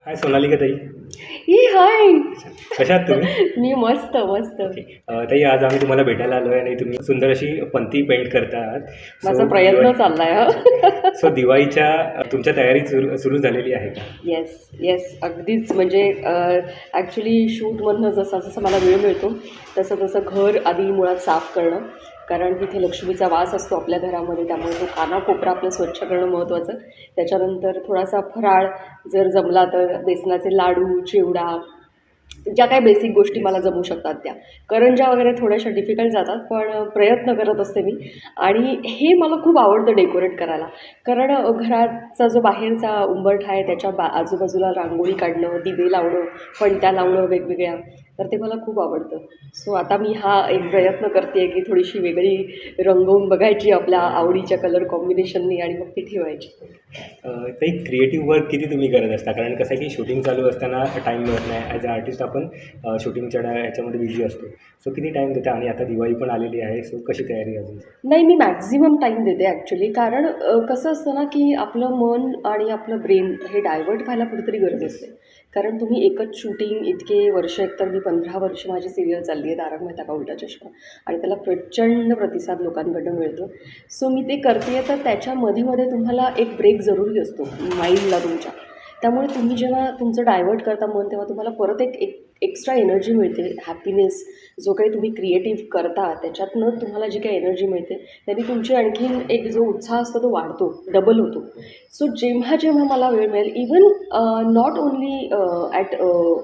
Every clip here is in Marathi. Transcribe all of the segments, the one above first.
हाय सोनालिका ताई. ही हाय. कशा आहात तुम्ही? मी मस्त मस्त. ओके. ताई आज आम्ही तुम्हाला भेटायला आलो आहे आणि तुम्ही सुंदर अशी पंती पेंट करता आहात. माझा प्रयत्न चाललाय हा. सो दिवाळीच्या तुमच्या तयारी सुरू सुरू झालेली आहे का? येस येस, अगदीच. म्हणजे ॲक्च्युली शूटमधनं जसा जसा मला वेळ मिळतो तसं तसं घर आधी मुळात साफ करणं, कारण तिथे लक्ष्मीचा वास असतो आपल्या घरामध्ये, त्यामुळे तो कानाकोपरा आपलं स्वच्छ करणं महत्त्वाचं. त्याच्यानंतर थोडासा फराळ जर जमला तर बेसनाचे लाडू, चिवडा, ज्या काही बेसिक गोष्टी मला जमू शकतात त्या. करंज्या वगैरे थोड्याशा डिफिकल्ट जातात, पण प्रयत्न करत असते मी. आणि हे मला खूप आवडतं डेकोरेट करायला, कारण घराचा जो बाहेरचा उंबरठा आहे त्याच्या आजूबाजूला रांगोळी काढणं, दिवे लावणं, पणत्या लावणं वेगवेगळ्या, तर ते मला खूप आवडतं. सो आता मी हा एक प्रयत्न करते की थोडीशी वेगळी रंगवून बघायची आपल्या आवडीच्या कलर कॉम्बिनेशननी आणि मग ती ठेवायची. ताई क्रिएटिव्ह वर्क किती तुम्ही करत असता? कारण कसं आहे की शूटिंग चालू असताना टाईम मिळत नाही. ॲज अ आर्टिस्ट आपण शूटिंगच्या ह्याच्यामध्ये बिझी असतो. सो किती टाईम देता? आणि आता दिवाळी पण आलेली आहे, सो कशी तयारी अजून? नाही, मी मॅक्झिमम टाईम देते ॲक्च्युली, कारण कसं असतं ना की आपलं मन आणि आपलं ब्रेन हे डायव्हर्ट व्हायला कुठेतरी गरज असते. कारण तुम्ही एकच शूटिंग इतके वर्ष, एकतर मी 15 वर्ष माझी सिरियल चालली आहे तारक मेहता का उलटा चष्मा, आणि त्याला प्रचंड प्रतिसाद लोकांकडून मिळतो. सो मी ते करते, तर त्याच्यामध्ये मध्ये तुम्हाला एक ब्रेक जरुरी असतो माइंडला तुमच्या. त्यामुळे तुम्ही जेव्हा तुमचं डायव्हर्ट करता मन, तेव्हा तुम्हाला परत एक एक एक्स्ट्रा एनर्जी मिळते, हॅपीनेस. जो काही तुम्ही क्रिएटिव्ह करता त्याच्यातनं तुम्हाला जी काही एनर्जी मिळते त्याने तुमची आणखीन एक जो उत्साह असतो तो वाढतो, डबल होतो. सो जेव्हा जेव्हा मला वेळ मिळेल, even not only at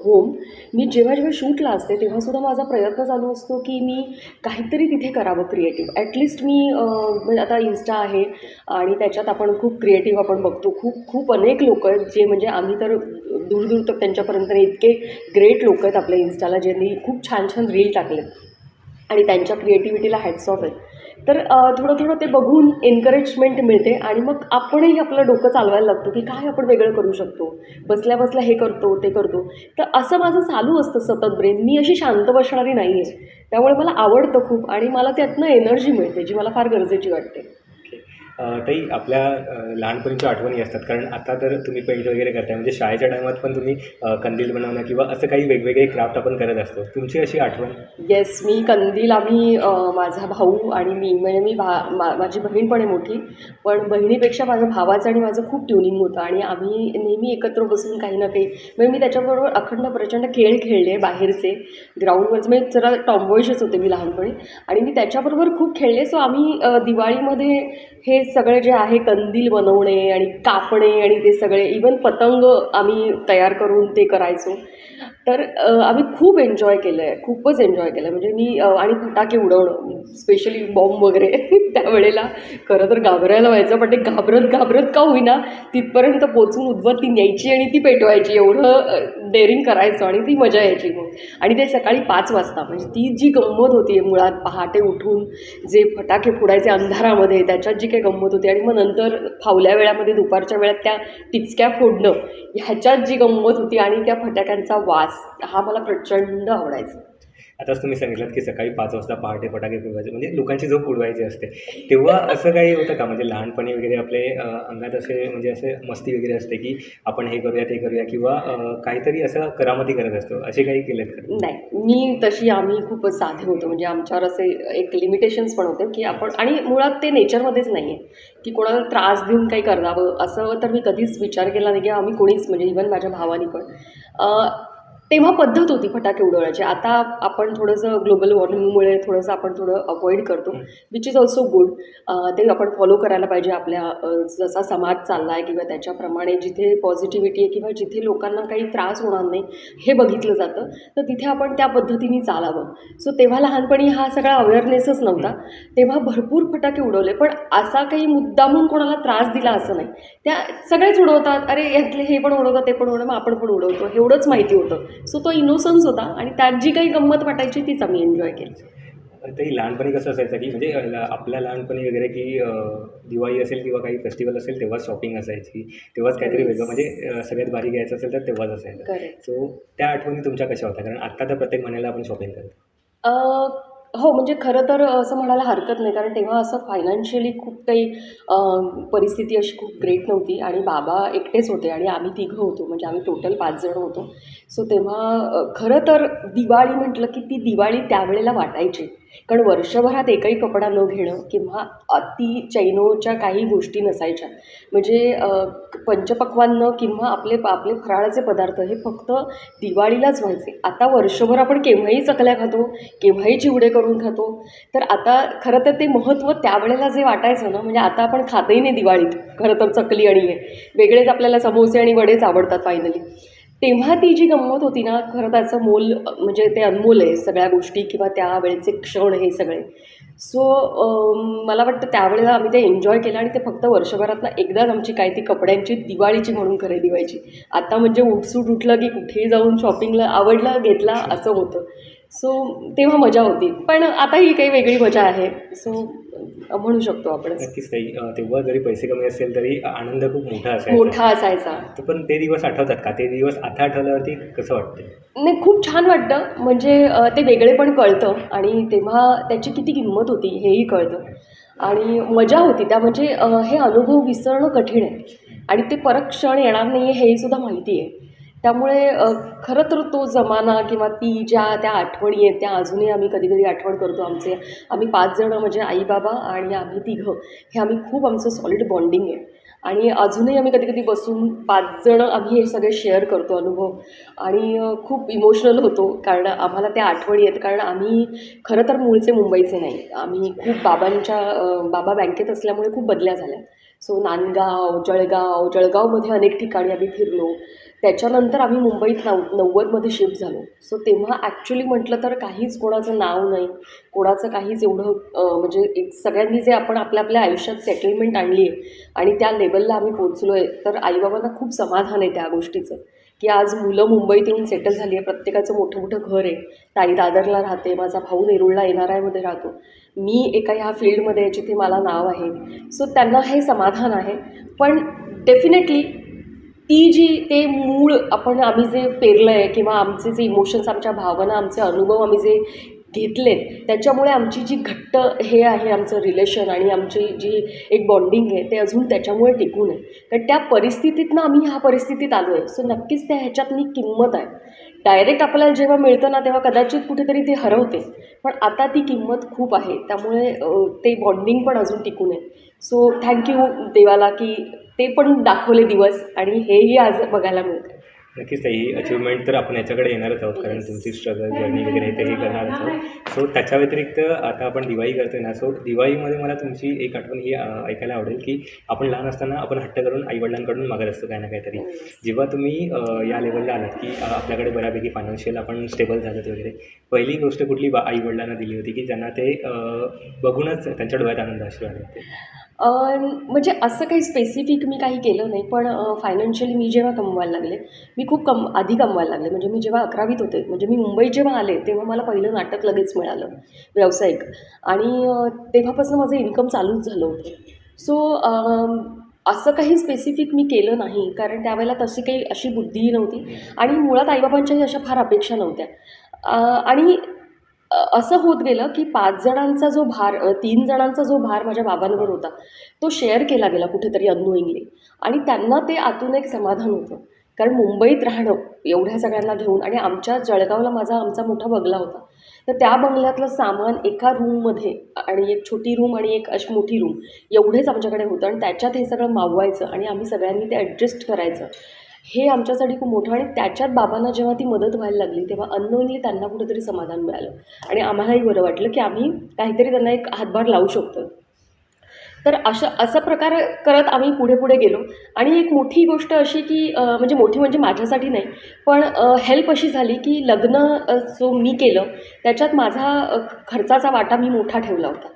home, मी जेव्हा जेव्हा शूटला असते तेव्हासुद्धा माझा प्रयत्न चालू असतो की मी काहीतरी तिथे करावं क्रिएटिव्ह. ॲटलिस्ट मी म्हणजे आता इन्स्टा आहे आणि त्याच्यात आपण खूप क्रिएटिव्ह आपण बघतो, खूप खूप अनेक लोक आहेत जे, म्हणजे आम्ही तर दूर दूर तक त्यांच्यापर्यंत इतके ग्रेट लोक आहेत आपल्या इन्स्टाला, ज्यांनी खूप छान छान रील टाकलेत आणि त्यांच्या क्रिएटिव्हिटीला हॅट्स ऑफ आहेत. तर थोडं थोडं ते बघून एनकरेजमेंट मिळते आणि मग आपणही आपलं डोकं चालवायला लागतो की काय आपण वेगळं करू शकतो, बसल्या बसल्या हे करतो ते करतो. तर असं माझं चालू असतं सतत ब्रेन. मी अशी शांत बसणारी नाही आहे, त्यामुळे मला आवडतं खूप आणि मला त्यातनं एनर्जी मिळते जी मला फार गरजेची वाटते. ओके. ताई आपल्या लहानपणीच्या आठवणी असतात, कारण आता तर तुम्ही पेंट वगैरे करताय, म्हणजे शाळेच्या टायमात पण तुम्ही कंदील बनवणं किंवा असं काही वेगवेगळे क्राफ्ट आपण करत असतो. तुमची अशी आठवण? येस, मी कंदील, आम्ही माझा भाऊ आणि मी, म्हणजे मी माझी बहीण पण आहे मोठी, पण बहिणीपेक्षा माझ्या भावाचं आणि माझं खूप ट्युनिंग होतं आणि आम्ही नेहमी एकत्र बसून काही ना काही, म्हणजे मी त्याच्याबरोबर अखंड प्रचंड खेळ खेळले बाहेरचे ग्राउंडवरचे, म्हणजे जरा टॉम्बॉयशच होते मी लहानपणी आणि मी त्याच्याबरोबर खूप खेळले. सो आम्ही दिवाळीमध्ये हे सगळे जे आहे कंदील बनवणे आणि कापणे आणि ते सगळे, इवन पतंग आम्ही तयार करून ते करायचो. तर आम्ही खूप एन्जॉय केलं आहे, खूपच एन्जॉय केलं आहे. म्हणजे मी आणि फटाके उडवणं, स्पेशली बॉम्ब वगैरे त्यावेळेला खरं तर घाबरायला व्हायचं, पण ते घाबरत घाबरत का होईना तिथपर्यंत पोचून उद्बत्ती न्यायची आणि ती पेटवायची, एवढं डेअरिंग करायचं आणि ती मजा यायची मग. आणि ते सकाळी 5 वाजता, म्हणजे ती जी गंमत होती मुळात, पहाटे उठून जे फटाके फोडायचे अंधारामध्ये, त्याच्यात जी काही गंमत होती, आणि मग नंतर फावल्या वेळामध्ये दुपारच्या वेळात त्या टिचक्या फोडणं, ह्याच्यात जी गंमत होती आणि त्या फटाक्यांचा वास, हा मला प्रचंड आवडायचा. आताच तुम्ही सांगितलं की सकाळी 5 वाजता पहाटे फटाके फोडवायचे, म्हणजे लोकांची झोप उडवायची असते. तेव्हा असं काही होतं का? म्हणजे लहानपणी वगैरे आपले अंगात असे, म्हणजे असे मस्ती वगैरे असते की आपण हे करूया, ते करूया, किंवा काहीतरी असं करामती करत असतो. असे काही केलेत का? नाही, मी तशी, आम्ही खूपच साधे होतो, म्हणजे आमच्यावर असे एक लिमिटेशन्स पण होते की आपण, आणि मुळात ते नेचरमध्येच नाही आहे की कोणाला त्रास देऊन काही करावं, असं तर मी कधीच विचार केला नाही की आम्ही कोणीच, म्हणजे इवन माझ्या भावानी पण. तेव्हा पद्धत होती फटाके उडवण्याची. आता आपण थोडंसं ग्लोबल वॉर्मिंगमुळे थोडंसं आपण थोडं अवॉइड करतो, विच इज ऑल्सो गुड. ते आपण फॉलो करायला पाहिजे आपल्या, जसा समाज चालला आहे किंवा त्याच्याप्रमाणे जिथे पॉझिटिव्हिटी आहे किंवा जिथे लोकांना काही त्रास होणार नाही हे बघितलं जातं, तर तिथे आपण त्या पद्धतीने चालावं. सो तेव्हा लहानपणी हा सगळा अवेअरनेसच नव्हता, तेव्हा भरपूर फटाके उडवले, पण असा काही मुद्दामून कोणाला त्रास दिला असं नाही. त्या सगळेच उडवतात, अरे यातले हे पण उडवतात, ते पण उडवतात, मग आपण पण उडवतो, एवढंच माहिती होतं. सो तो इनोसन्स होता आणि त्यात जी काही गंमत वाटायची तीच आम्ही एन्जॉय केली. ते लहानपणी कसं असायचं की म्हणजे आपल्या लहानपणी वगैरे की दिवाळी असेल किंवा काही फेस्टिवल असेल तेव्हाच शॉपिंग असायची, तेव्हाच काहीतरी वेगळं, म्हणजे सगळ्यात भारी घ्यायचं असेल तर तेव्हाच असायचं. करेक्ट. सो त्या आठवणी तुमच्या कशा होत्या? कारण आत्ता तर प्रत्येक महिन्याला आपण शॉपिंग करतो. हो, म्हणजे खरं तर असं म्हणायला हरकत नाही, कारण तेव्हा असं फायनान्शियली खूप काही परिस्थिती अशी खूप ग्रेट नव्हती आणि बाबा एकटेच होते आणि आम्ही तिघं होतो, म्हणजे आम्ही टोटल 5 जण होतो. सो तेव्हा खरं तर दिवाळी म्हटलं की ती दिवाळी त्यावेळेला वाटायची. कारण वर्षभरात एकही कपडा न घेणं किंवा अति चैनोच्या काही गोष्टी नसायच्या. म्हणजे पंचपक्वान्न किंवा आपले आपले फराळाचे पदार्थ हे फक्त दिवाळीलाच व्हायचे. आता वर्षभर आपण केव्हाही चकल्या खातो, केव्हाही चिवडे करून खातो. तर आता खरं तर ते महत्त्व त्यावेळेला जे वाटायचं ना, म्हणजे आता आपण खातही नाही दिवाळीत खरं तर चकली आणि हे. वेगळेच आपल्याला समोसे आणि वडेच आवडतात फायनली. तेव्हा ती जी गंमत होती ना, खरं त्याचं मोल म्हणजे ते अनमोल आहे सगळ्या गोष्टी किंवा त्यावेळेचे क्षण हे सगळे. सो मला वाटतं त्यावेळेला आम्ही ते एन्जॉय केलं आणि ते फक्त वर्षभरातनं एकदाच आमची काय ती कपड्यांची दिवाळीची म्हणून खरेदी व्हायची. आता म्हणजे उठसूट उठलं की कुठेही जाऊन शॉपिंगला आवडला, घेतला असं होतं. सो तेव्हा मजा होती. पण आता ही काही वेगळी मजा आहे. सो म्हणू शकतो आपणच. नक्कीच ताई. तेव्हा जरी पैसे कमी असेल तरी आनंद खूप मोठा असायचा. मोठा असायचा. तर पण ते दिवस आठवतात का? ते दिवस आता आठवल्यावरती कसं वाटतं? नाही, खूप छान वाटतं. म्हणजे ते वेगळेपण कळतं आणि तेव्हा त्याची किती किंमत होती हेही कळतं आणि मजा होती. त्या म्हणजे हे अनुभव विसरणं कठीण आहे आणि ते परत क्षण येणार नाही आहे हेही सुद्धा माहिती आहे. त्यामुळे खरं तर तो जमाना किंवा ती त्या आठवणी आहेत त्या अजूनही आम्ही कधी-कधी आठवण करतो. आम्ही 5 जणं म्हणजे आई-बाबा आणि आम्ही तिघं हे आम्ही खूप आमचं सॉलिड बॉन्डिंग आहे आणि अजूनही आम्ही कधी-कधी बसून 5 जणं आम्ही हे सगळे शेअर करतो अनुभव आणि खूप इमोशनल होतो. कारण आम्हाला त्या आठवणी आहेत. कारण आम्ही खरं तर मूळचे मुंबईचे नाही. आम्ही खूप बाबा बँकेत असल्यामुळे खूप बदल्या झाल्या. सो नांदगाव, जळगावमध्ये अनेक ठिकाणी आम्ही फिरलो. त्याच्यानंतर आम्ही मुंबईत 90मध्ये शिफ्ट झालो. सो तेव्हा ॲक्च्युली म्हटलं तर काहीच कोणाचं नाव नाही, कोणाचं काहीच एवढं म्हणजे एक सगळ्यांनी जे आपण आपल्या आपल्या आयुष्यात सेटलमेंट आणली आहे आणि त्या लेवलला आम्ही पोहोचलो आहे, तर आईबाबांना खूप समाधान आहे त्या गोष्टीचं, की आज मुलं मुंबईत येऊन सेटल झाली आहे. प्रत्येकाचं मोठं मोठं घर आहे. ताई दादरला राहते, माझा भाऊ नेरूळला NRIमध्ये राहतो. मी एका ह्या फील्डमध्ये आहे जिथे मला नाव आहे. सो त्यांना हे समाधान आहे. पण डेफिनेटली ते मूळ आम्ही जे पेरलं आहे किंवा आमचे जे इमोशन्स, आमच्या भावना, आमचे अनुभव आम्ही जे घेतलेत, त्याच्यामुळे आमची जी घट्ट हे आहे आमचं रिलेशन आणि आमची जी एक बॉन्डिंग आहे ते अजून त्याच्यामुळे टिकून आहे. कारण त्या परिस्थितीतनं आम्ही ह्या परिस्थितीत आलो आहे. सो नक्कीच त्या ह्याच्यातनी किंमत आहे. डायरेक्ट आपल्याला जेव्हा मिळतं ना तेव्हा कदाचित कुठेतरी ते हरवते. पण आता ती किंमत खूप आहे. त्यामुळे ते बॉन्डिंग पण अजून टिकून आहे. सो थँक्यू देवाला की ते पण दाखवले दिवस आणि हेही आज बघायला मिळतं. नक्कीच ताई. ही अचिव्हमेंट तर आपण याच्याकडे येणारच आहोत, कारण Yes. तुमची स्ट्रगल जर्नी वगैरे तेही करणारच आहोत. सो त्याच्या व्यतिरिक्त आता आपण दिवाळी करतोय ना, सो दिवाळीमध्ये मला तुमची एक आठवण ही ऐकायला आवडेल, की आपण लहान असताना आपण हट्ट करून आईवडिलांकडून मागत असतो काही ना काहीतरी. जेव्हा तुम्ही या लेवलला आलात, की आपल्याकडे बऱ्यापैकी फायनान्शियल आपण स्टेबल झालेत वगैरे, पहिली गोष्ट कुठली आईवडिलांना दिली होती, की ज्यांना ते बघूनच त्यांच्या डोळ्यात आनंद अश्रू आले होते? म्हणजे असं काही स्पेसिफिक मी काही केलं नाही. पण फायनान्शियली मी जेव्हा कमवायला लागले, मी खूप आधी कमवायला लागले. म्हणजे मी जेव्हा 11वीत होते, म्हणजे मी मुंबईत जेव्हा आले, तेव्हा मला पहिलं नाटक लगेच मिळालं व्यावसायिक आणि तेव्हापासून माझं इन्कम चालूच झालं होतं. सो असं काही स्पेसिफिक मी केलं नाही, कारण त्यावेळेला तशी काही अशी बुद्धीही नव्हती आणि मुळात आईबाबांच्याही अशा फार अपेक्षा नव्हत्या. आणि असं होत गेलं की 5 जणांचा जो भार 3 जणांचा जो भार माझ्या बाबांवर होता, तो शेअर केला गेला कुठेतरी अननोइंगली आणि त्यांना ते आतून एक समाधान होतं. कारण मुंबईत राहणं एवढ्या सगळ्यांना घेऊन आणि आमच्या जळगावला आमचा मोठा बंगला होता. तर त्या बंगल्यातलं सामान एका रूममध्ये आणि एक छोटी रूम आणि एक अशी मोठी रूम एवढेच आमच्याकडे होतं आणि त्याच्यात हे सगळं माववायचं आणि आम्ही सगळ्यांनी ते ॲडजस्ट करायचं. हे आमच्यासाठी खूप मोठं आणि त्याच्यात बाबांना जेव्हा ती मदत व्हायला लागली, तेव्हा अननोइंगली त्यांना कुठेतरी समाधान मिळालं आणि आम्हालाही बरं वाटलं, की आम्ही काहीतरी त्यांना एक हातभार लावू शकतो. तर असा प्रकार करत आम्ही पुढे गेलो आणि एक मोठी गोष्ट अशी की म्हणजे मोठी म्हणजे माझ्यासाठी नाही, पण हेल्प अशी झाली की लग्न जो मी केलं त्याच्यात माझा खर्चाचा वाटा मी मोठा ठेवला होता.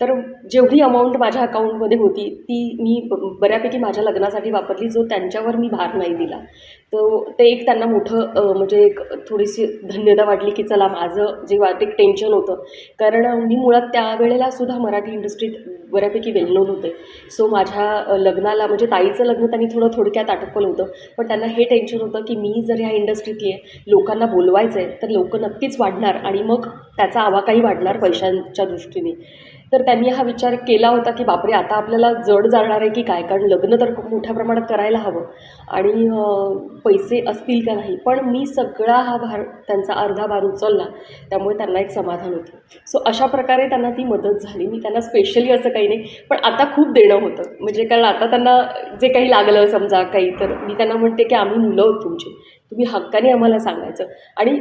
तर जेवढी अमाऊंट माझ्या अकाउंटमध्ये होती ती मी बऱ्यापैकी माझ्या लग्नासाठी वापरली, जो त्यांच्यावर मी भार नाही दिला. ते एक त्यांना मोठं म्हणजे एक थोडीशी धन्यता वाटली, की चला माझं जे एक टेन्शन होतं, कारण मी मुळात त्यावेळेला सुद्धा मराठी इंडस्ट्रीत बऱ्यापैकी वेल नोन होते. सो माझ्या लग्नाला म्हणजे ताईचं लग्न त्यांनी थोडं थोडक्यात आटोपलं होतं, पण त्यांना हे टेन्शन होतं की मी जर ह्या इंडस्ट्रीतली आहे, लोकांना बोलवायचं आहे, तर लोकं नक्कीच वाढणार आणि मग त्याचा आवाकाही वाढणार पैशांच्या दृष्टीने. तर त्यांनी हा विचार केला होता की बापरे, आता आपल्याला जड जाणार आहे की काय, कारण लग्न तर खूप मोठ्या प्रमाणात करायला हवं आणि पैसे असतील का नाही. पण मी सगळा हा भार, त्यांचा अर्धा भार उचलला, त्यामुळे त्यांना एक समाधान होतं. सो अशा प्रकारे त्यांना ती मदत झाली. मी त्यांना स्पेशली असं काही नाही, पण आता खूप देणं होतं, म्हणजे कारण आता त्यांना जे काही लागलं समजा काही, तर मी त्यांना म्हणते की आम्ही मुलं आहोत तुमची, तुम्ही हक्काने आम्हाला सांगायचं. आणि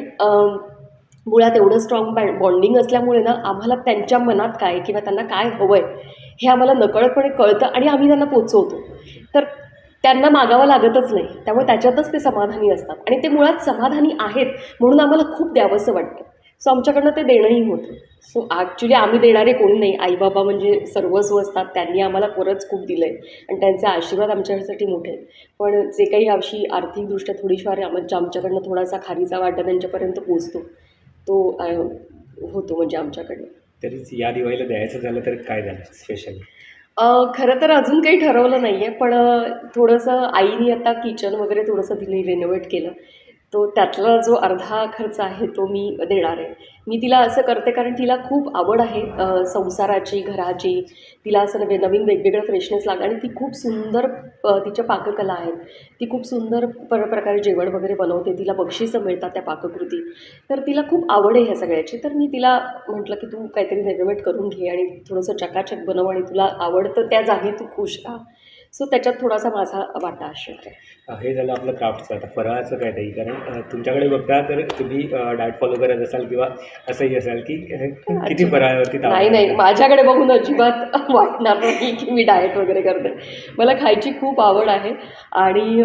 मुळात एवढं स्ट्रॉंग बॉन्डिंग असल्यामुळे ना, आम्हाला त्यांच्या मनात काय किंवा त्यांना काय हवं आहे हे आम्हाला नकळतपणे कळतं आणि आम्ही त्यांना पोचवतो. तर त्यांना मागावं लागतच नाही, त्यामुळे त्याच्यातच ते समाधानी असतात आणि ते मुळात समाधानी आहेत म्हणून आम्हाला खूप द्यावंसं वाटतं. सो आमच्याकडनं ते देणंही होतं. सो ॲक्च्युली आम्ही देणारे कोणी नाही, आईबाबा म्हणजे सर्वस्व असतात, त्यांनी आम्हाला खरंच खूप दिलं आहे आणि त्यांचे आशीर्वाद आमच्यासाठी मोठे आहेत. पण जे काही अशी आर्थिकदृष्ट्या थोडीफार आमच्याकडनं थोडासा खारीचा वाटा त्यांच्यापर्यंत पोचतो, तो होतो म्हणजे आमच्याकडनं. तरीच या दिवाळीला द्यायचं झालं तर काय झालं स्पेशल? खरं तर अजून काही ठरवलं नाही आहे, पण थोडंसं आईने आता किचन वगैरे थोडंसं तिने रिनोव्हेट केलं. तो त्यातला जो अर्धा खर्च आहे तो मी देणार आहे. मी तिला असं करते कारण तिला खूप आवड आहे संसाराची, घराची. तिला असं नवीन वेगवेगळं फ्रेशनेस लागतं आणि ती खूप सुंदर तिच्या पाककला आहेत. ती खूप सुंदर प्रकारे जेवण वगैरे बनवते. तिला बक्षिसं मिळतात त्या पाककृती. तर तिला खूप आवड आहे ह्या सगळ्याची. तर मी तिला म्हटलं की तू काहीतरी रेनोव्हेट करून घे आणि थोडंसं चकाचक बनव आणि तुला आवडतं त्या जागी तू खुश राहा. सो त्याच्यात थोडासा माझा वाटा असेल. हे झालं आपलं क्राफ्टचं. आता फराळाचं काय ताई? कारण तुमच्याकडे बघता तर तुम्ही डाएट फॉलो करत असाल किंवा असंही असाल की किती अजिबात फराळावरती नाही, ताव नाही. माझ्याकडे बघून अजिबात वाटणार नाही की मी डाएट वगैरे करते. मला खायची खूप आवड आहे आणि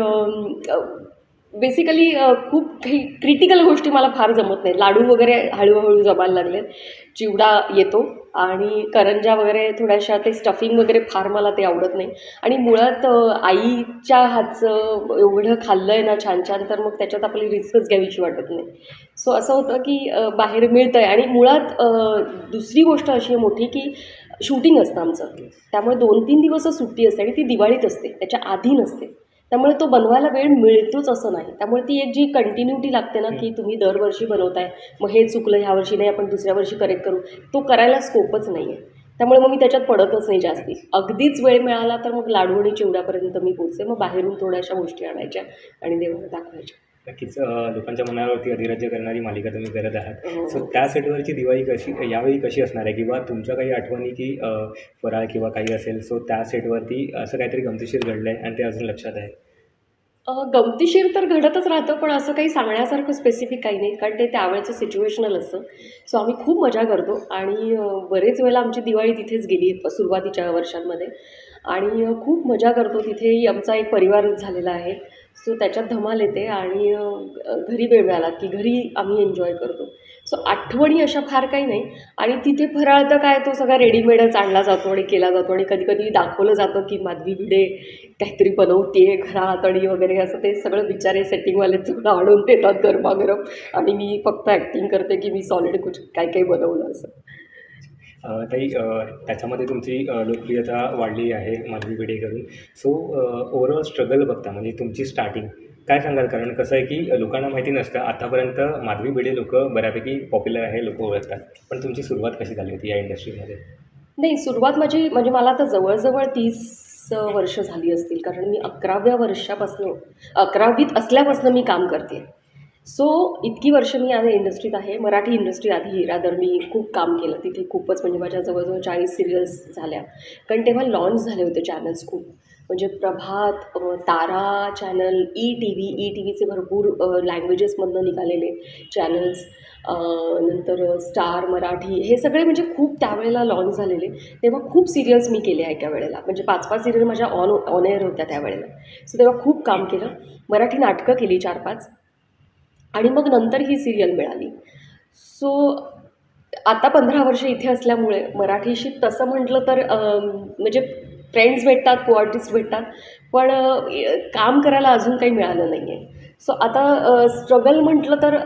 बेसिकली खूप काही क्रिटिकल गोष्टी मला फार जमत नाही. लाडू वगैरे हळूहळू जमायला लागले. चिवडा येतो आणि करंज्या वगैरे थोड्याशा, ते स्टफिंग वगैरे फार मला ते आवडत नाही. आणि मुळात आईच्या हातचं एवढं खाल्लं आहे ना छान छान, तर मग त्याच्यात आपली रिस्कच घ्यावीशी वाटत नाही. सो असं होतं की बाहेर मिळतं आहे आणि मुळात दुसरी गोष्ट अशी आहे मोठी की शूटिंग असतं आमचं, त्यामुळे 2-3 दिवसच सुट्टी असते आणि ती दिवाळीत असते, त्याच्या आधी नसते. त्यामुळे तो बनवायला वेळ मिळतोच असं नाही. त्यामुळे ती एक जी कंटिन्युटी लागते ना, की तुम्ही दरवर्षी बनवताय, मग हे चुकलं ह्या वर्षी नाही, आपण दुसऱ्या वर्षी करेक्ट करू, तो करायला स्कोपच नाही आहे. त्यामुळे मग मी त्याच्यात पडतच नाही जास्ती. अगदीच वेळ मिळाला तर मग लाडू आणि चिवड्यापर्यंत मी पोचते. मग बाहेरून थोड्याशा गोष्टी आणायच्या आणि देवाला दाखवायच्या. नक्कीच लोकांच्या मनावरती अधिराज्य करणारी मालिका तुम्ही करत आहात. हो, सो हो. त्या सेटवरची दिवाळी यावेळी कशी असणार आहे? किंवा तुमच्या काही आठवणी की फराळ किंवा काही असेल, सो त्या सेटवरती असं काहीतरी गमतीशीर घडलं आहे आणि ते अजून लक्षात आहे? गमतीशीर तर घडतच राहतं, पण असं काही सांगण्यासारखं स्पेसिफिक काही नाही, कारण ते त्यावेळेचं सिच्युएशनल असतं. सो आम्ही खूप मजा करतो आणि बरेच वेळेला आमची दिवाळी तिथेच गेली सुरुवातीच्या वर्षांमध्ये आणि खूप मजा करतो. तिथेही आमचा एक परिवारच झालेला आहे. सो त्याच्यात धमाल येते आणि घरी वेळ मिळाला की घरी आम्ही एन्जॉय करतो. सो आठवणी अशा फार काही नाही. आणि तिथे फराळ तर काय, तो सगळा रेडीमेडच आणला जातो आणि केला जातो आणि कधी-कधी दाखवलं जातं की माधवी भिडे काहीतरी बनवते आहे घरात आणि वगैरे, असं ते सगळं बिचारे सेटिंगवालेच सगळं आणून देतात गरमागरम आणि मी फक्त ॲक्टिंग करते की मी सॉलिड कुछ काय-काय बनवलं असं. ताई त्याच्यामध्ये तुमची लोकप्रियता वाढली आहे माधवी भिडेकडून. सो ओव्हरऑल स्ट्रगल बघता म्हणजे तुमची स्टार्टिंग काय सांगाल? कारण कसं आहे की लोकांना माहिती नसतं आतापर्यंत माधवी भिडे लोकं बऱ्यापैकी पॉप्युलर आहे, लोकं ओळखतात. पण तुमची सुरुवात कशी झाली होती या इंडस्ट्रीमध्ये? नाही, सुरुवात माझी म्हणजे मला आता जवळ-जवळ 30 वर्ष झाली असतील, कारण मी 11व्या वर्षापासनं 11वीत असल्यापासून मी काम करते. सो इतकी वर्ष मी या इंडस्ट्रीत आहे. मराठी इंडस्ट्री आधी रादर मी खूप काम केलं तिथे, खूपच म्हणजे माझ्या जवळजवळ 40 सिरियल्स झाल्या. कारण तेव्हा लॉन्च झाले होते चॅनल्स खूप. म्हणजे प्रभात, तारा चॅनल, ई-टी-व्हीचे भरपूर लँग्वेजेसमधनं निघालेले चॅनल्स, नंतर स्टार मराठी, हे सगळे म्हणजे खूप त्यावेळेला लॉन्च झालेले. तेव्हा खूप सिरियल्स मी केल्या एका वेळेला, म्हणजे 5-5 सिरियल माझ्या ऑन एअर होत्या त्यावेळेला. सो तेव्हा खूप काम केलं. मराठी नाटकं केली 4-5 आणि मग नंतर ही सिरियल मिळाली. सो आता 15 वर्ष इथे असल्यामुळे मराठीशी तसं म्हटलं तर म्हणजे फ्रेंड्स भेटतात, को-आर्टिस्ट भेटतात, पण काम करायला अजून काही मिळालं नाही आहे. सो आता स्ट्रगल म्हटलं तर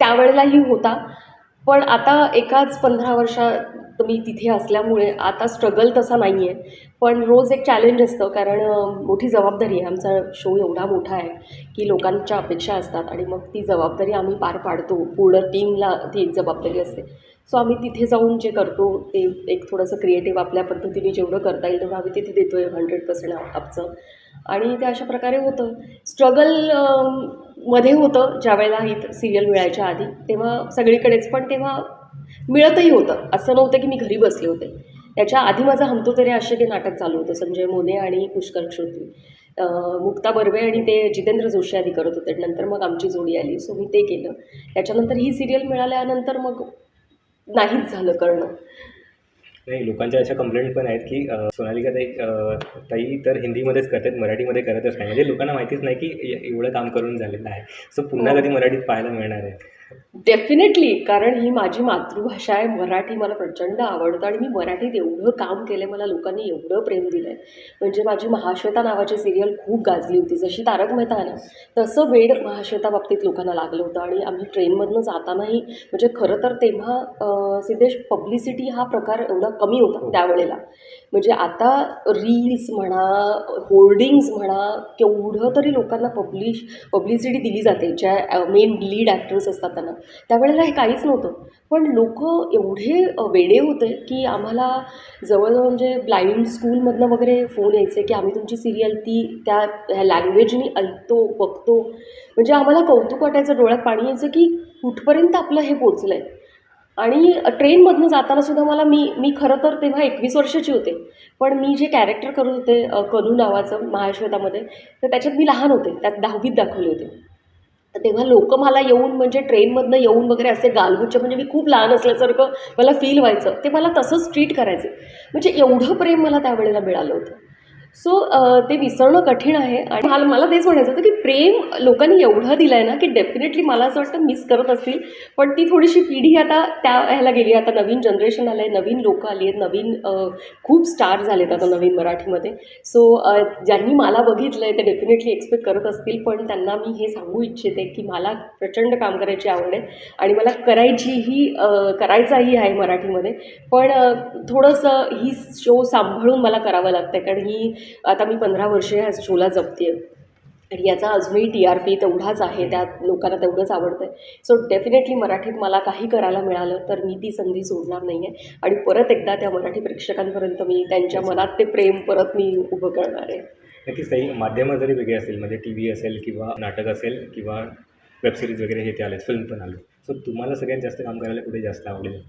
त्यावेळेलाही होता. पण आता एकाच 15 वर्षात मी तिथे असल्यामुळे आता स्ट्रगल तसा नाही आहे. पण रोज एक चॅलेंज असतं कारण मोठी जबाबदारी आहे. आमचा शो एवढा मोठा आहे की लोकांच्या अपेक्षा असतात आणि मग ती जबाबदारी आम्ही पार पाडतो. पूर्ण टीमला ती एक जबाबदारी असते. सो आम्ही तिथे जाऊन जे करतो ते एक थोडंसं क्रिएटिव्ह आपल्या पद्धतीने जेवढं करता येईल तेवढं आम्ही तिथे देतो आहे 100% आमचं. आणि ते अशा प्रकारे होतं. स्ट्रगल मध्ये होतं ज्यावेळेला ही सिरियल मिळायच्या आधी, तेव्हा सगळीकडेच. पण तेव्हा मिळतही होतं. असं नव्हतं की मी घरी बसले होते. त्याच्या आधी माझं हम तो तेरे आशिक हे नाटक चालू होतं. संजय मोने आणि पुष्कर श्रोत्री, मुक्ता बर्वे आणि ते जितेंद्र जोशी आधी करत होते. नंतर मग आमची जोडी आली. सो मी ते केलं. त्याच्यानंतर ही सिरियल मिळाल्यानंतर मग नाहीच झालं करणं. नाही, लोकांच्या अशा कंप्लेंट पण आहेत की सोनालिका ताई ताई तर हिंदीमध्येच करतात, मराठीमध्ये करतच नाही. म्हणजे लोकांना माहितीच नाही की एवढं काम करून झालेलं आहे. सो पुन्हा हो. कधी मराठीत पाहायला मिळणार आहे. डेफिनेटली. कारण ही माझी मातृभाषा आहे. मराठी मला प्रचंड आवडतं आणि मी मराठीत एवढं काम केलं आहे, मला लोकांनी एवढं प्रेम दिलं आहे. म्हणजे माझी महाश्वेता नावाची सिरियल खूप गाजली होती. जशी तारक मेहता आहे ना, तसं वेड महाश्वेता बाबतीत लोकांना लागलं होतं. आणि आम्ही ट्रेनमधनं जातानाही म्हणजे खरं तर तेव्हा सिद्धेश पब्लिसिटी हा प्रकार एवढा कमी होता त्यावेळेला. म्हणजे आता रील्स म्हणा, होर्डिंग्ज म्हणा, केवढं तरी लोकांना पब्लिसिटी दिली जाते ज्या मेन लीड ॲक्टर्स असतात त्यांना. त्यावेळेला हे काहीच नव्हतं. पण लोकं एवढे वेडे होते की आम्हाला जवळजवळ म्हणजे ब्लाइंड स्कूलमधनं वगैरे फोन यायचे की आम्ही तुमची सिरियल ती त्या ह्या लँग्वेजनी ऐकतो, बघतो. म्हणजे आम्हाला कौतुक वाटायचं, डोळ्यात पाणी यायचं की कुठपर्यंत आपलं हे पोचलं आहे. आणि ट्रेनमधनं जाताना सुद्धा मला मी मी खरं तर तेव्हा 21 वर्षाची होते. पण मी जे कॅरेक्टर करत होते कनू नावाचं महाश्वेतामध्ये, तर त्याच्यात मी लहान होते. त्यात 10वीत दाखवले होते. तर तेव्हा लोकं मला येऊन म्हणजे ट्रेनमधनं येऊन वगैरे असे गालगुच्छ, म्हणजे मी खूप लहान असल्यासारखं मला फील व्हायचं. ते मला तसंच ट्रीट करायचे. म्हणजे एवढं प्रेम मला त्यावेळेला मिळालं होतं. सो ते विसरणं कठीण आहे. आणि मला मला तेच म्हणायचं होतं की प्रेम लोकांनी एवढं दिलं आहे ना की डेफिनेटली मला असं वाटतं मिस करत असतील. पण ती थोडीशी पिढी आता त्या ह्याला गेली आहे. आता नवीन जनरेशन आलं आहे, नवीन लोकं आली आहेत, नवीन खूप स्टार झाले आहेत आता नवीन मराठीमध्ये. सो ज्यांनी मला बघितलं आहे ते डेफिनेटली एक्सपेक्ट करत असतील. पण त्यांना मी हे सांगू इच्छिते की मला प्रचंड काम करायची आवड आहे आणि मला करायचाही आहे मराठीमध्ये. पण थोडंसं ही शो सांभाळून मला करावं लागतं आहे. कारण ही आता मी 15 वर्षे ह्या शोला जगते आहे आणि याचा अजूनही TRP तेवढाच आहे. त्यात लोकांना तेवढंच आवडतं आहे. सो डेफिनेटली मराठीत मला काही करायला मिळालं तर मी ती संधी सोडणार नाही आहे आणि परत एकदा त्या मराठी प्रेक्षकांपर्यंत मी त्यांच्या मनात ते प्रेम परत मी उभं करणार आहे. नक्कीच ताई, माध्यमं जरी वेगळी असेल, म्हणजे TV असेल किंवा नाटक असेल किंवा वेब सिरीज वगैरे हे ते आले, फिल्म पण आले. सो तुम्हाला सगळ्यात जास्त काम करायला कुठे जास्त आवडेल?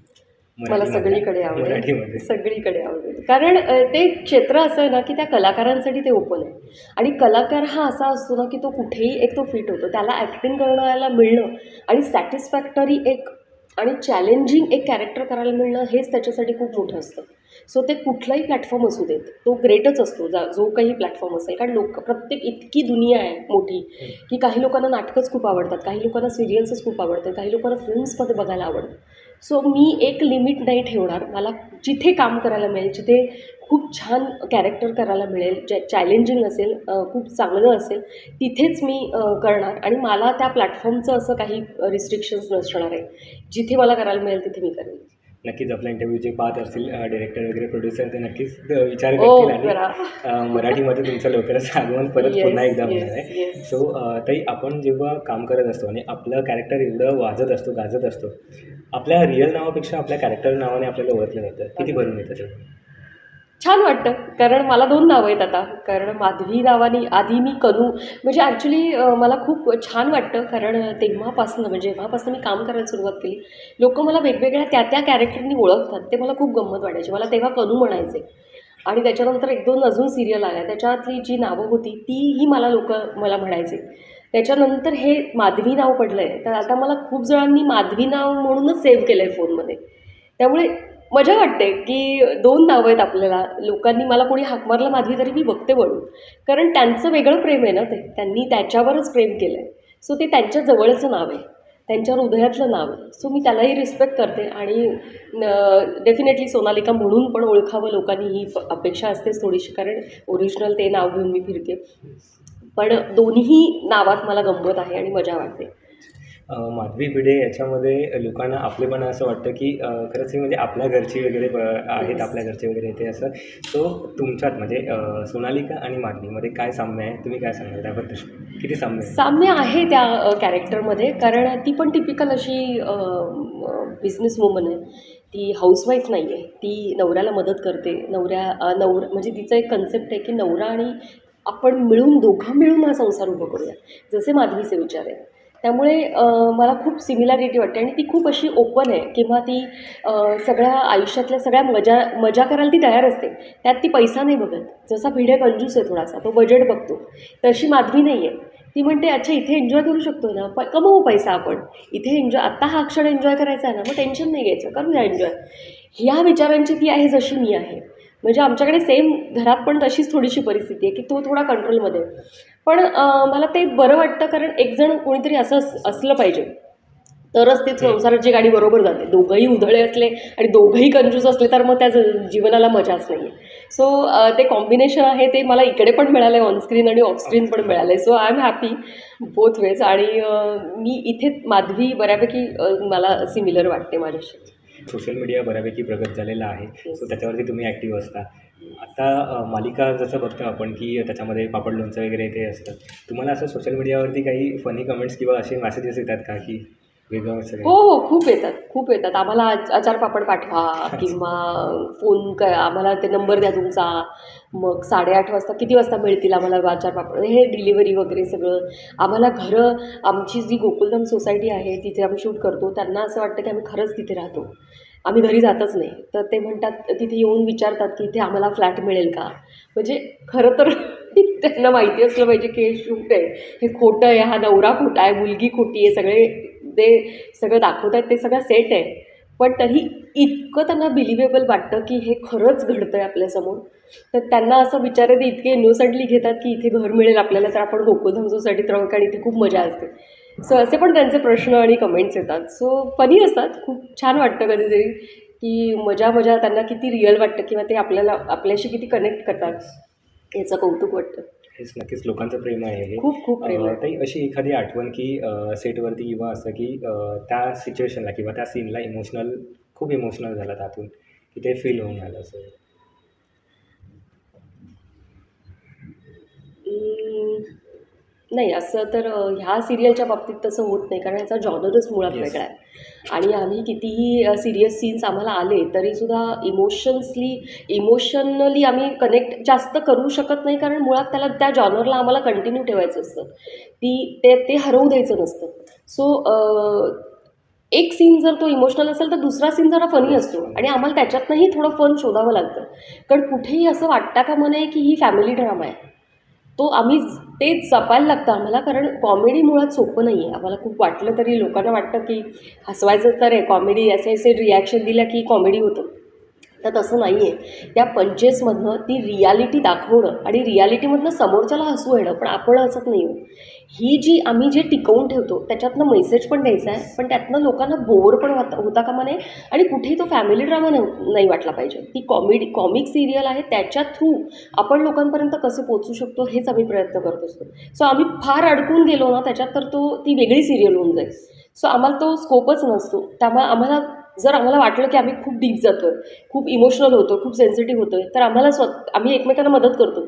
मला मराठीमध्ये? सगळीकडे आवडेल. मराठीमध्ये. सगळीकडे आवडेल. कारण ते क्षेत्र असं आहे ना, की त्या कलाकारांसाठी ते ओपन आहे. आणि कलाकार हा असा असतो ना, की तो कुठेही एक तो फिट होतो. त्याला ॲक्टिंग करायला मिळणं आणि सॅटिस्फॅक्टरी एक आणि चॅलेंजिंग एक कॅरेक्टर करायला मिळणं हेच त्याच्यासाठी खूप मोठं असतं. सो ते कुठलाही प्लॅटफॉर्म असू देत, तो ग्रेटच असतो जो काही प्लॅटफॉर्म असेल. कारण प्रत्येक इतकी दुनिया आहे मोठी, की काही लोकांना नाटकंच खूप आवडतात, काही लोकांना सिरियल्सच खूप आवडतात, काही लोकांना फिल्म्समध्ये बघायला आवडतं. सो मी एक लिमिट नाही ठेवणार. मला जिथे काम करायला मिळेल, जिथे खूप छान कॅरेक्टर करायला मिळेल, जे चॅलेंजिंग असेल, खूप चांगलं असेल, तिथेच मी करणार. आणि मला त्या प्लॅटफॉर्मचं असं काही रिस्ट्रिक्शन्स नसणार आहे. जिथे मला करायला मिळेल तिथे मी करेन. नक्कीच आपला इंटरव्ह्यू जे पाहत असतील डायरेक्टर वगैरे, प्रोड्युसर, ते नक्कीच विचार हो, करतील आणि करा. मराठीमध्ये तुमचं लवकरच आगमन परत येस, पुन्हा एकदा येस, होणार आहे. येस. सो ताई, आपण जेव्हा काम करत असतो आणि आपलं कॅरेक्टर एवढं वाजत असतो, गाजत असतो, आपल्या रिअल नावापेक्षा आपल्या कॅरेक्टर नावाने आपल्याला ओळखलं जातं. किती भरून येतं तेव्हा? छान वाटतं. कारण मला 2 नावं आहेत आता. कारण माधवी नावाने आधी मी कनू, म्हणजे ॲक्च्युली मला खूप छान वाटतं. कारण तेव्हापासनं म्हणजे जेव्हापासनं मी काम करायला सुरुवात केली, लोकं मला वेगवेगळ्या त्या कॅरेक्टरनी ओळखतात. ते मला खूप गंमत वाटायची. मला तेव्हा कनू म्हणायचे. आणि त्याच्यानंतर 1-2 अजून सिरियल आल्या. त्याच्यातली जी नावं होती तीही मला म्हणायचे. त्याच्यानंतर हे माधवी नाव पडलं आहे. तर आता मला खूप जणांनी माधवी नाव म्हणूनच सेव्ह केलं आहे फोनमध्ये. त्यामुळे मजा वाटते, की 2 नावं आहेत आपल्याला. लोकांनी मला कोणी हाक मारलं माधवी तरी मी बघते वळून. कारण त्यांचं वेगळं प्रेम आहे ना ते. त्यांनी त्याच्यावरच प्रेम केलं आहे. सो ते त्यांच्या जवळचं नाव आहे. त्यांच्या हृदयातलं नाव आहे. सो मी त्यालाही रिस्पेक्ट करते आणि डेफिनेटली सोनालिका म्हणून पण ओळखावं लोकांनी ही अपेक्षा असतेच थोडीशी, कारण ओरिजिनल ते नाव घेऊन मी फिरते. पण दोन्ही नावात मला गंमत आहे आणि मजा वाटते. माधवी भिडे याच्यामध्ये लोकांना आपलेपणा असं वाटतं की खरंच ही म्हणजे आपल्या घरची वगैरे आहेत, Yes. आपल्या घरचे वगैरे ते असं. सो तुमच्यात म्हणजे सोनालिका आणि माधवीमध्ये काय साम्य आहे, तुम्ही काय सांगाल त्याबद्दल? किती साम्य आहे? साम्य आहे त्या कॅरेक्टरमध्ये, कारण ती पण टिपिकल अशी बिझनेस वुमन आहे. ती हाऊसवाईफ नाही आहे. ती नवऱ्याला मदत करते. म्हणजे तिचं एक कन्सेप्ट आहे की नवरा आणि आपण मिळून, दोघं मिळून हा संसार उभं करूया, जसे माधवीचे विचार आहेत. त्यामुळे मला खूप सिमिलॅरिटी वाटते आणि ती खूप अशी ओपन आहे किंवा ती सगळ्या आयुष्यातल्या सगळ्या मजा मजा करायला ती तयार असते. त्यात ती पैसा नाही बघत. जसा भिडे कंजूस आहे थोडासा, तो बजेट बघतो, तशी माधवी नाही आहे. ती म्हणते अच्छा इथे एन्जॉय करू शकतो ना, कमवू पैसा आपण, इथे एन्जॉय, आत्ता हा क्षण एन्जॉय करायचा आहे ना, मग टेन्शन नाही घ्यायचं, करूया एन्जॉय. ह्या विचारांची ती आहे जशी मी आहे. म्हणजे आमच्याकडे सेम घरात पण तशीच थोडीशी परिस्थिती आहे की तो थोडा कंट्रोलमध्ये. पण मला ते बरं वाटतं, कारण एकजण कोणीतरी असं असलं पाहिजे, तरच ते संसाराची गाडी बरोबर जाते. दोघंही उधळे असले आणि दोघंही कंजूस असले तर मग त्या जीवनाला मजाच नाही आहे. सो ते कॉम्बिनेशन आहे ते मला इकडे पण मिळालं आहे, ऑनस्क्रीन आणि ऑफस्क्रीन पण मिळालं आहे. So I am happy both ways. आणि मी इथे माधवी बऱ्यापैकी मला सिमिलर वाटते माझ्याशी. सोशल मीडिया बऱ्यापैकी प्रगत झालेला आहे. Yes. सो त्याच्यावरती तुम्ही ॲक्टिव्ह असता. आता मालिका जसं बघतो आपण की त्याच्यामध्ये पापड लोणचं वगैरे ते असतं. तुम्हाला असं सोशल मीडियावरती काही फनी कमेंट्स किंवा असे मेसेजेस येतात का की वेगळं असं हो, काही? हो. खूप येतात, खूप येतात. आम्हाला आचार पापड पाठवा किंवा फोन आम्हाला ते नंबर द्या तुमचा. मग 8:30 वाजता किती वाजता मिळतील आम्हाला आचार पापड, हे डिलिव्हरी वगैरे सगळं. आम्हाला घरं, आमची जी गोकुलधाम सोसायटी आहे तिथे आम्ही शूट करतो, त्यांना असं वाटतं की आम्ही खरंच तिथे राहतो. आम्ही घरी जातच नाही. तर ते म्हणतात, तिथे येऊन विचारतात की इथे आम्हाला फ्लॅट मिळेल का? म्हणजे खरं तर त्यांना माहिती असलं पाहिजे की हे शूट आहे, हे खोटं आहे, हा नवरा खोटा आहे, मुलगी खोटी आहे, सगळे ते सगळं दाखवत आहेत ते सगळं सेट आहे. पण तरी इतकं त्यांना बिलिव्हेबल वाटतं की हे खरंच घडतं आहे आपल्यासमोर. तर त्यांना असं बिचारे ते इतके इनोसंटली घेतात की इथे घर मिळेल आपल्याला तर आपण गोकुलधाम सोसायटीत राहू, कारण इथे खूप मजा असते. सो असे पण त्यांचे प्रश्न आणि कमेंट्स येतात. सो फनी असतात. खूप छान वाटतं कधीतरी की मजा त्यांना किती रिअल वाटतं किंवा ते आपल्याशी किती कनेक्ट करतात याचं कौतुक वाटतं. हेच नक्कीच लोकांचं प्रेम आहे हे. खूप खूप प्रेम आहे. ताई अशी एखादी आठवण की सेटवरती किंवा असं की त्या सिच्युएशनला किंवा त्या सीनला खूप इमोशनल झालात आतून, की ते फील होऊन आलं असं? नाही, असं तर ह्या सिरियलच्या बाबतीत तसं होत नाही, कारण ह्याचा जॉनरच मुळात Yes. वेगळा आहे. आणि आम्ही कितीही सिरियस सीन्स आम्हाला आले तरीसुद्धा इमोशनली आम्ही कनेक्ट जास्त करू शकत नाही, कारण मुळात त्याला त्या जॉनरला आम्हाला कंटिन्यू ठेवायचं असतं. ते हरवू द्यायचं नसतं. सो एक सीन जर तो इमोशनल असेल तर दुसरा सीन जरा फनी असतो आणि आम्हाला त्याच्यातनंही थोडं फन शोधावं लागतं. कारण कुठेही असं वाटता कामा नये की ही फॅमिली ड्रामा आहे. तो आम्ही तेच जपायला लागतं आम्हाला, कारण कॉमेडी मुळात सोपं नाही आहे. आम्हाला खूप वाटलं तरी लोकांना वाटतं की हसवायचं तर आहे, कॉमेडी असे रिॲक्शन दिल्या की कॉमेडी होतं. तर तसं नाही आहे. त्या पंचेसमधनं ती रियालिटी दाखवणं आणि रियालिटीमधनं समोरच्याला हसू येणं, पण आपण हसत नाही आहोत. आम्ही जे टिकवून ठेवतो त्याच्यातनं मेसेज पण द्यायचा आहे, पण त्यातनं लोकांना बोर पण होता कामा नये आणि कुठेही तो फॅमिली ड्रामा नाही वाटला पाहिजे. ती कॉमिक सिरियल आहे, त्याच्या थ्रू आपण लोकांपर्यंत कसं पोचू शकतो हेच आम्ही प्रयत्न करत असतो. सो आम्ही फार अडकून गेलो ना त्याच्यात तर ती वेगळी सिरियल होऊन जाईल. सो आम्हाला तो स्कोपच नसतो. त्यामुळे आम्हाला वाटलं की आम्ही खूप डीप जातो आहे, खूप इमोशनल होतो, खूप सेन्सिटिव्ह होतो आहे, तर आम्ही एकमेकांना मदत करतो.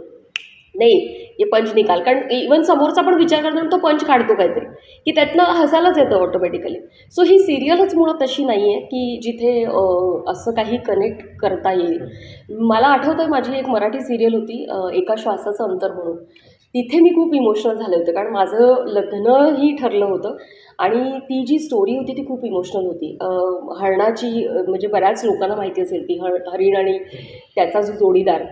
नाही, हे पंच निकाल, कारण इवन समोरचा पण विचार करताना तो पंच काढतो काहीतरी की त्यातनं हसायलाच येतं ऑटोमॅटिकली. सो ही सिरियलच मुळात तशी नाही आहे की जिथे असं काही कनेक्ट करता येईल. मला आठवतं आहे माझी एक मराठी सिरियल होती, एका श्वासाचं अंतर म्हणून. तिथे मी खूप इमोशनल झाले होते, कारण माझं लग्नही ठरलं होतं आणि ती जी स्टोरी होती ती खूप इमोशनल होती. हरणाची, म्हणजे बऱ्याच लोकांना माहिती असेल ती हरिण आणि त्याचा जो जोडीदार,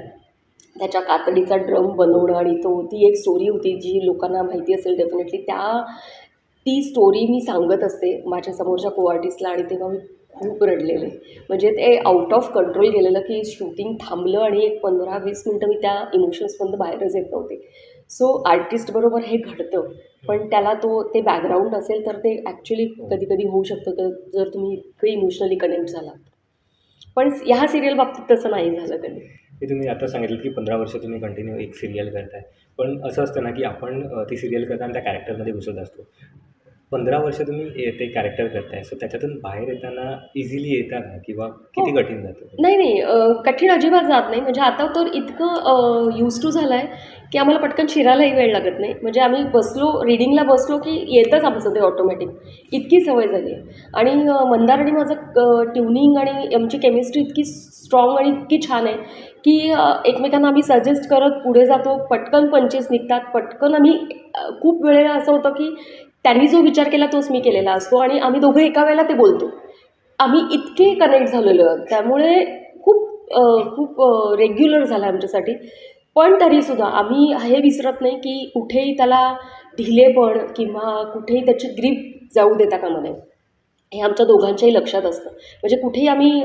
त्याच्या कातडीचा ड्रम बनवणं, आणि ती एक स्टोरी होती जी लोकांना माहिती असेल डेफिनेटली. ती स्टोरी मी सांगत असते माझ्या समोरच्या को आर्टिस्टला आणि तेव्हा मी खूप रडलेले. म्हणजे ते आउट ऑफ कंट्रोल गेलेलं की शूटिंग थांबलं आणि एक 15-20 मिनटं मी त्या इमोशन्समधून बाहेरच येत नव्हते. सो आर्टिस्टबरोबर हे घडतं, पण त्याला ते बॅकग्राऊंड असेल तर ते ॲक्च्युली कधी कधी होऊ शकतं, तर जर तुम्ही इतकं इमोशनली कनेक्ट झालात. पण ह्या सिरियल बाबतीत तसं नाही झालं कधी. ते तुम्ही आता सांगितलं की 15 वर्ष तुम्ही कंटिन्यू एक सीरियल करताय. पण असं असतं ना की आपण ती सीरियल करताना त्या कॅरेक्टरमध्ये घुसत असतो. 15 वर्ष तुम्ही ते कॅरेक्टर करताय. सो त्याच्यातून बाहेर येताना इझिली येता का किंवा हो. किती कठीण जातं? नाही, नाही. कठीण अजिबात जात नाही. म्हणजे आता तर इतकं यूज टू झालं आहे, की आम्हाला पटकन शिरायलाही वेळ लागत नाही. म्हणजे आम्ही रीडिंगला बसलो, की येतंच आमचं ते ऑटोमॅटिक. इतकी सवय झाली आहे. आणि मंदार आणि माझं ट्युनिंग आणि आमची केमिस्ट्री इतकी स्ट्राँग आणि इतकी छान आहे, की एकमेकांना आम्ही सजेस्ट करत पुढे जातो. पटकन पंचेस निघतात. पटकन आम्ही खूप वेळेला असं होतं, की त्यांनी जो विचार केला तोच मी केलेला असतो आणि आम्ही दोघं एका वेळेला ते बोलतो. आम्ही इतके कनेक्ट झालेलो आहोत. त्यामुळे खूप रेग्युलर झालं आहे आमच्यासाठी. पण तरीसुद्धा आम्ही हे विसरत नाही, की कुठेही त्याला ढिलेपण किंवा कुठेही त्याची ग्रीप जाऊ देता कामा नये. हे आमच्या दोघांच्याही लक्षात असतं. म्हणजे कुठेही आम्ही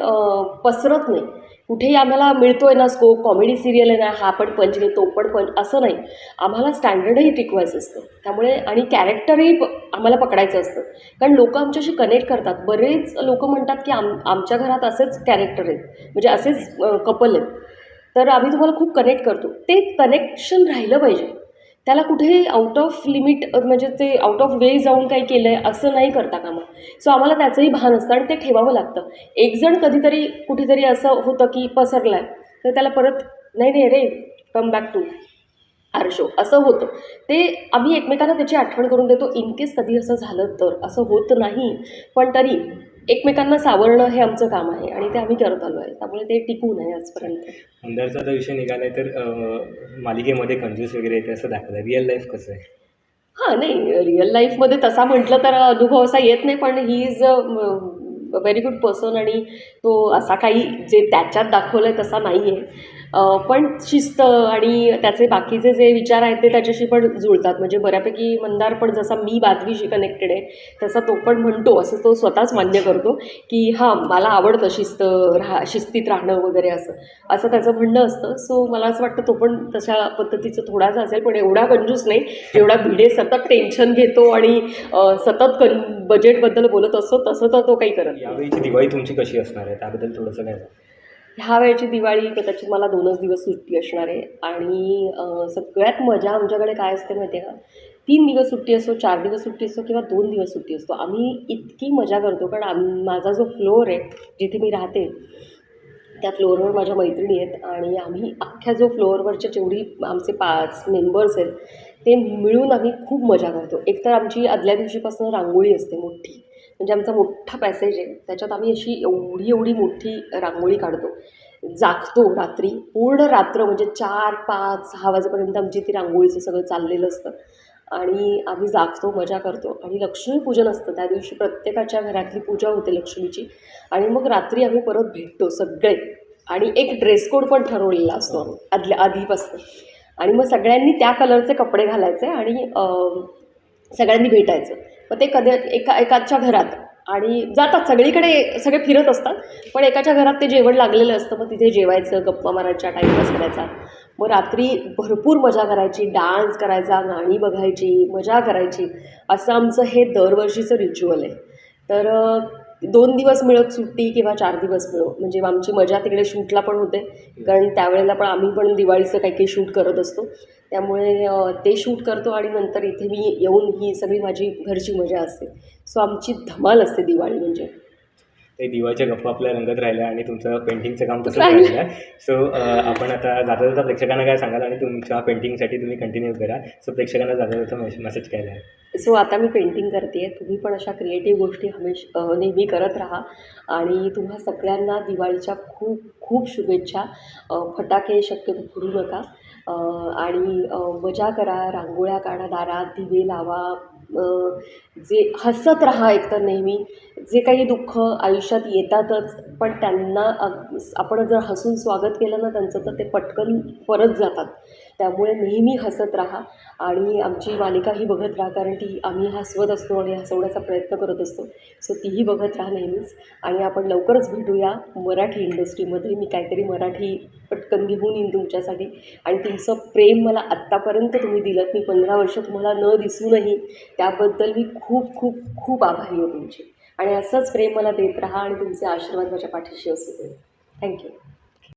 पसरत नाही. कुठेही आम्हाला मिळतोय ना स्कोप, कॉमेडी सिरियल आहे ना, हा पण पंच घेतो, तो पण पंच, असं नाही. आम्हाला स्टँडर्डही टिकवायचं असतं. त्यामुळे आणि कॅरेक्टरही आम्हाला पकडायचं असतं. कारण लोकं आमच्याशी कनेक्ट करतात. बरेच लोकं म्हणतात, की आमच्या घरात असेच कॅरेक्टर आहेत, म्हणजे असेच कपल आहेत. तर आम्ही तुम्हाला खूप कनेक्ट करतो. ते कनेक्शन राहिलं पाहिजे. त्याला कुठेही आउट ऑफ लिमिट म्हणजे ते आउट ऑफ वे जाऊन काही केलं आहे असं नाही करता कामा. सो आम्हाला त्याचंही भान असतं आणि ते ठेवावं लागतं. एक जण कधीतरी कुठेतरी असं होतं की पसरला आहे, तर त्याला परत नाही नाही रे, come back to our show असं होतं. ते आम्ही एकमेकांना त्याची आठवण करून देतो. इन केस कधी असं झालं तर. असं होत नाही, पण तरी एकमेकांना सावरणं हे आमचं काम आहे आणि ते आम्ही करत आलो आहे. त्यामुळे ते टिकून आहे आजपर्यंत. मंदारचा आता विषय निघाला आहे तर मालिकेमध्ये कंजूस वगैरे येते असं दाखवलं. रिअल लाईफ कसं आहे? हां, नाही रिअल लाईफमध्ये तसा म्हटलं तर अनुभव असा येत नाही, पण he is a very good person आणि तो असा काही जे त्याच्यात दाखवलं आहे तसा नाही आहे. पण शिस्त आणि त्याचे बाकीचे जे विचार आहेत ते त्याच्याशी पण जुळतात. म्हणजे बऱ्यापैकी मंदार पण जसा मी बातमीशी कनेक्टेड आहे, तसा तो पण म्हणतो, असं तो स्वतःच मान्य करतो, की हां, मला आवडतं शिस्तीत राहणं वगैरे असं. असं त्याचं म्हणणं असतं. सो मला असं वाटतं तो पण तशा पद्धतीचं थोडासा असेल, पण एवढा कंजूस नाही, जेवढा भिडे सतत टेन्शन घेतो आणि सतत बजेटबद्दल बोलत असतो, तसं तर तो काही करत नाही. यावेळीची दिवाळी तुमची कशी असणार आहे? त्याबद्दल थोडंसं काय सांगा? ह्या वेळची दिवाळी कदाचित मला 2च दिवस सुट्टी असणार आहे आणि सगळ्यात मजा आमच्याकडे काय असते माहिती आहे का? 3 दिवस सुट्टी असो, 4 दिवस सुट्टी असो किंवा 2 दिवस सुट्टी असतो. आम्ही इतकी मजा करतो कारण माझा जो फ्लोअर आहे, जिथे मी राहते, त्या फ्लोअरवर माझ्या मैत्रिणी आहेत आणि आम्ही अख्ख्या जो फ्लोअरवरच्या जेवढी आमचे 5 मेंबर्स आहेत, ते मिळून आम्ही खूप मजा करतो. एकतर आमची आदल्या दिवशीपासून रांगोळी असते मोठी. म्हणजे आमचा मोठा पॅसेज आहे, त्याच्यात आम्ही अशी एवढी मोठी रांगोळी काढतो. जागतो रात्री, पूर्ण रात्र म्हणजे 4, 5, 6 वाजेपर्यंत आमची ती रांगोळीचं सगळं चाललेलं असतं आणि आम्ही जागतो, मजा करतो आणि लक्ष्मीपूजन असतं. त्या दिवशी प्रत्येकाच्या घरातली पूजा होते लक्ष्मीची आणि मग रात्री आम्ही परत भेटतो सगळे आणि एक ड्रेस कोड पण ठरवलेला असतो आधीपासून आणि मग सगळ्यांनी त्या कलरचे कपडे घालायचे आणि सगळ्यांनी भेटायचं. मग ते एकाच्या घरात आणि जातात सगळीकडे, सगळे फिरत असतात, पण एकाच्या घरात ते जेवण लागलेलं असतं. मग तिथे जेवायचं, गप्पा मारायच्या, टाईमपास करायचा. मग रात्री भरपूर मजा करायची, डान्स करायचा, गाणी बघायची, मजा करायची. असं आमचं हे दरवर्षीचं रिच्युअल आहे. तर 2 दिवस मिळत सुट्टी किंवा 4 दिवस मिळो, म्हणजे आमची मजा तिकडे शूटला पण होते, कारण त्यावेळेला पण आम्ही पण दिवाळीचं काही शूट करत असतो. त्यामुळे ते शूट करतो आणि नंतर इथे मी येऊन ही सगळी माझी घरची मजा असते. सो आमची धमाल असते दिवाळी म्हणजे. ते दिवाळीच्या गप्पा आपल्या रंगत राहिल्या आणि तुमचं पेंटिंगचं काम तसंच राहिलं. राहिलं. सो आपण आता जाता जाता प्रेक्षकांना काय सांगाल आणि तुमच्या पेंटिंगसाठी तुम्ही कंटिन्यू करा. सो प्रेक्षकांना जाता जाता मेसेज काय द्याल? सो आता मी पेंटिंग करते आहे. तुम्ही पण अशा क्रिएटिव्ह गोष्टी नेहमी करत राहा आणि तुम्हा सगळ्यांना दिवाळीच्या खूप खूप शुभेच्छा. फटाके शक्यतो फोडू नका आणि मजा करा, रांगोळ्या काढा, दारात दिवे लावा, जे हसत राहा एकतर नेहमी. जे काही दुःख आयुष्यात येतातच, पण त्यांना आपण जर हसून स्वागत केलं ना त्यांचं, तर ते पटकन परत जातात. त्यामुळे नेहमी हसत राहा आणि आमची मालिकाही बघत राहा, कारण ती आम्ही हसवत असतो आणि हसवण्याचा प्रयत्न करत असतो. सो तीही बघत राहा नेहमीच. आणि आपण लवकरच भेटूया मराठी इंडस्ट्रीमध्ये. मी काहीतरी मराठी पटकन घेऊन येईन तुमच्यासाठी. आणि तुमचं प्रेम मला आत्तापर्यंत तुम्ही दिलंत, मी 15 वर्ष तुम्हाला न दिसूनही, त्याबद्दल मी खूप खूप खूप आभारी आहे तुमची. आणि असंच प्रेम मला देत राहा आणि तुमचे आशीर्वाद माझ्या पाठीशी असू दे. थँक्यू.